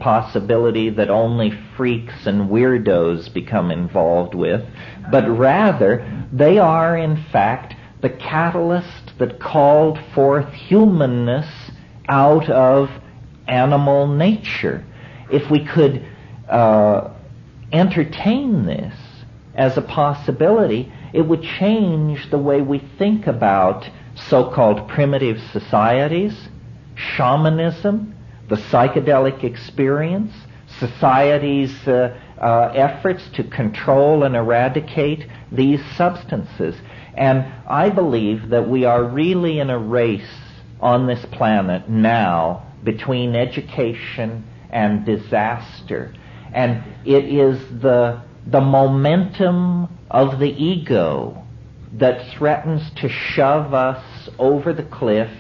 possibility that only freaks and weirdos become involved with, but rather they are in fact the catalyst that called forth humanness out of animal nature. If we could entertain this as a possibility, it would change the way we think about so-called primitive societies, shamanism, the psychedelic experience, society's efforts to control and eradicate these substances. And I believe that we are really in a race on this planet now between education and disaster. And it is the momentum of the ego that threatens to shove us over the cliff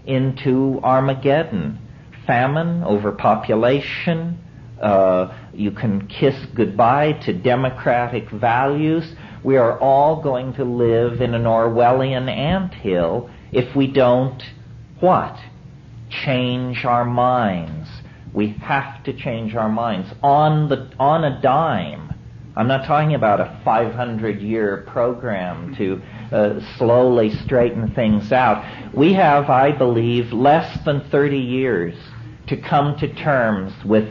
into Armageddon. Famine, overpopulation, you can kiss goodbye to democratic values. We are all going to live in an Orwellian anthill if we don't, what? Change our minds. We have to change our minds on a dime. I'm not talking about a 500-year program to slowly straighten things out. We have, I believe, less than 30 years to come to terms with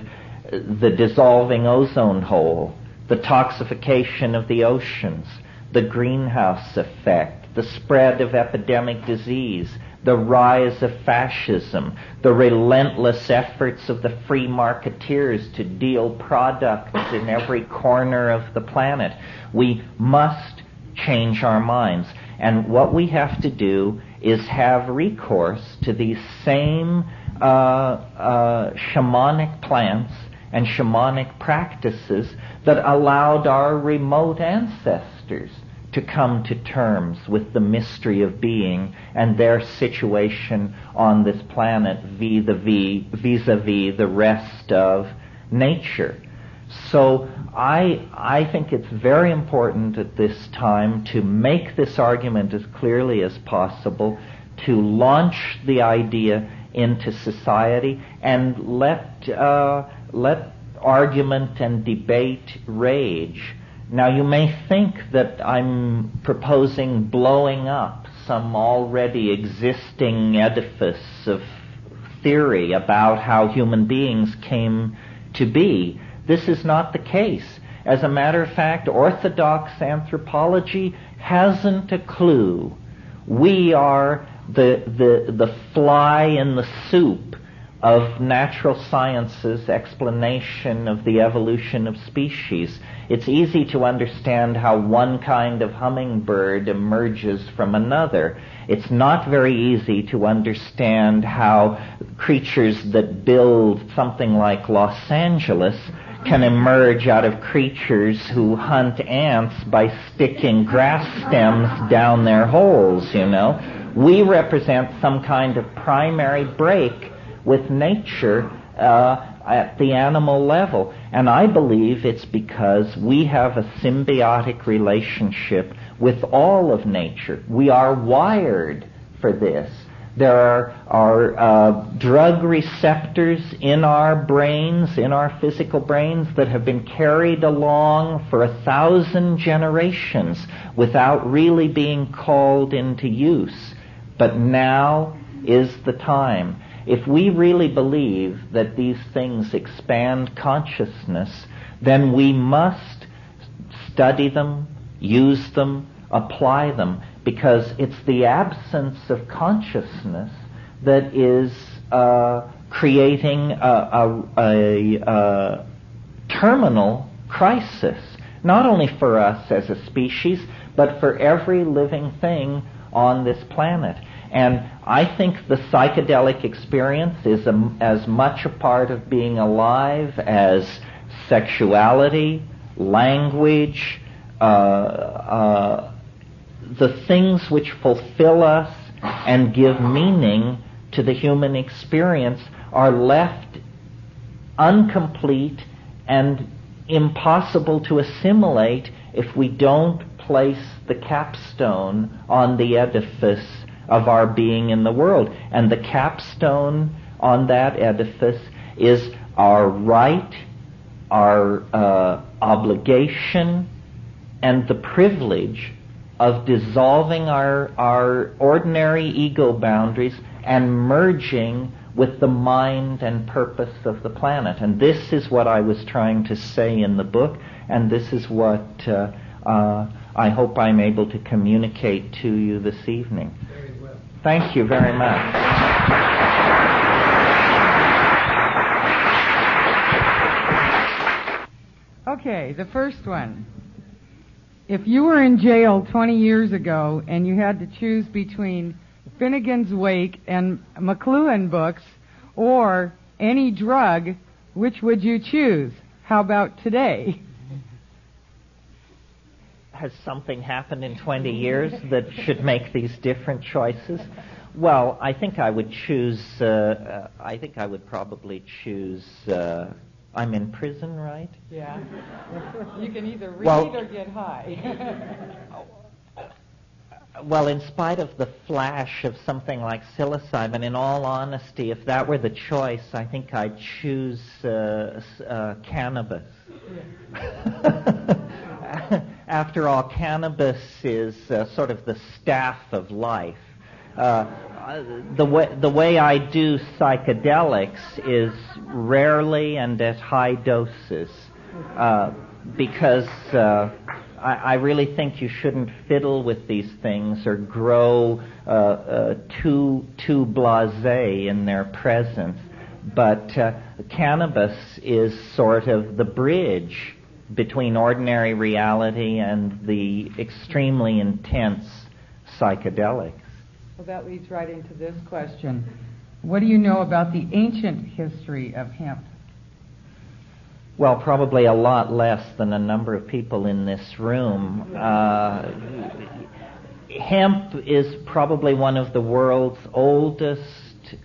the dissolving ozone hole, the toxification of the oceans, the greenhouse effect, the spread of epidemic disease, the rise of fascism, the relentless efforts of the free marketeers to deal products in every corner of the planet. We must change our minds. And what we have to do is have recourse to these same shamanic plants and shamanic practices that allowed our remote ancestors to come to terms with the mystery of being and their situation on this planet vis-a-vis the rest of nature. So I think it's very important at this time to make this argument as clearly as possible, to launch the idea into society and let argument and debate rage. Now, you may think that I'm proposing blowing up some already existing edifice of theory about how human beings came to be. This is not the case. As a matter of fact, orthodox anthropology hasn't a clue. We are the fly in the soup of natural science's explanation of the evolution of species. It's easy to understand how one kind of hummingbird emerges from another. It's not very easy to understand how creatures that build something like Los Angeles can emerge out of creatures who hunt ants by sticking grass stems down their holes, you know. We represent some kind of primary break with nature at the animal level. And I believe it's because we have a symbiotic relationship with all of nature. We are wired for this. There are drug receptors in our brains, in our physical brains, that have been carried along for 1,000 generations without really being called into use. But now is the time. If we really believe that these things expand consciousness, then we must study them, use them, apply them, because it's the absence of consciousness that is creating a terminal crisis, not only for us as a species, but for every living thing on this planet. And I think the psychedelic experience is as much a part of being alive as sexuality, language, the things which fulfill us and give meaning to the human experience are left incomplete and impossible to assimilate if we don't place the capstone on the edifice of our being in the world. And the capstone on that edifice is our right, our obligation, and the privilege of dissolving our ordinary ego boundaries and merging with the mind and purpose of the planet. And this is what I was trying to say in the book, and this is what I hope I'm able to communicate to you this evening. Very well. Thank you very much. Okay, the first one. If you were in jail 20 years ago and you had to choose between Finnegan's Wake and McLuhan books or any drug, which would you choose? How about today? Has something happened in 20 years that should make these different choices? Well, I think I would choose, I think I would probably choose, I'm in prison, right? Yeah. You can either read or get high. Well, in spite of the flash of something like psilocybin, in all honesty, if that were the choice, I think I'd choose cannabis. Yeah. After all, cannabis is sort of the staff of life. The way I do psychedelics is rarely and at high doses, because I really think you shouldn't fiddle with these things or grow too blasé in their presence. But cannabis is sort of the bridge between ordinary reality and the extremely intense psychedelics. Well, that leads right into this question. What do you know about the ancient history of hemp? Well, probably a lot less than a number of people in this room. Hemp is probably one of the world's oldest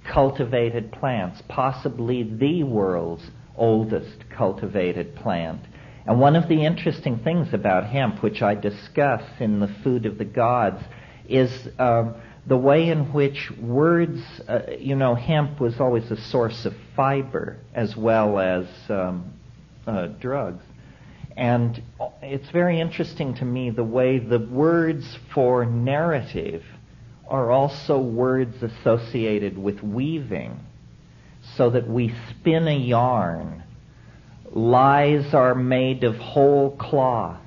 cultivated plants, possibly the world's oldest cultivated plant. And one of the interesting things about hemp, which I discuss in The Food of the Gods, is the way in which words, hemp was always a source of fiber as well as drugs. And it's very interesting to me the way the words for narrative are also words associated with weaving, so that we spin a yarn. Lies are made of whole cloth.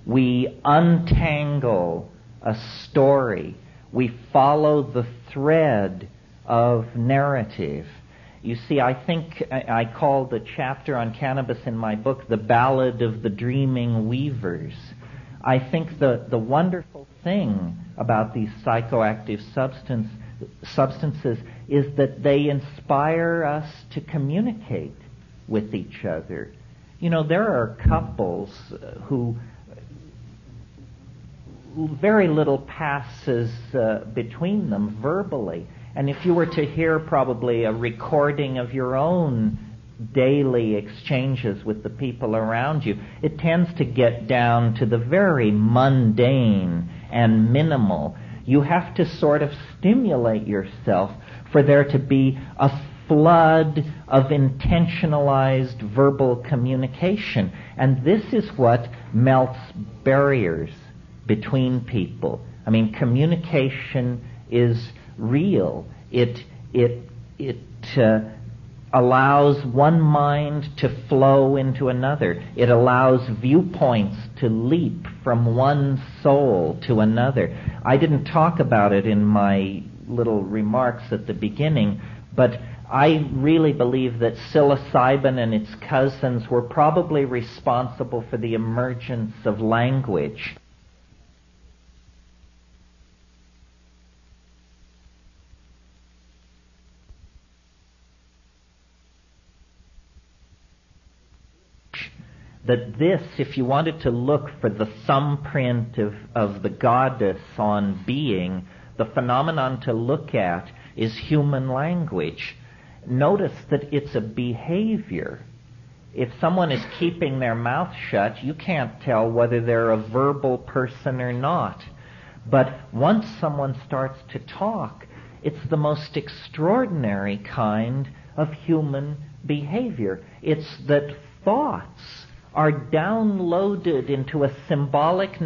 We untangle a story. We follow the thread of narrative. You see, I think I call the chapter on cannabis in my book The Ballad of the Dreaming Weavers. I think the wonderful thing about these psychoactive substances is that they inspire us to communicate with each other. You know, there are couples who very little passes between them verbally. And if you were to hear probably a recording of your own daily exchanges with the people around you, it tends to get down to the very mundane and minimal. You have to sort of stimulate yourself for there to be a flood of intentionalized verbal communication. And this is what melts barriers between people. I mean, communication is real. It allows one mind to flow into another. It allows viewpoints to leap from one soul to another. I didn't talk about it in my little remarks at the beginning, but I really believe that psilocybin and its cousins were probably responsible for the emergence of language. That this, if you wanted to look for the thumbprint of the goddess on being, the phenomenon to look at is human language. Notice that it's a behavior. If someone is keeping their mouth shut, you can't tell whether they're a verbal person or not. But once someone starts to talk, it's the most extraordinary kind of human behavior. It's that thoughts are downloaded into a symbolic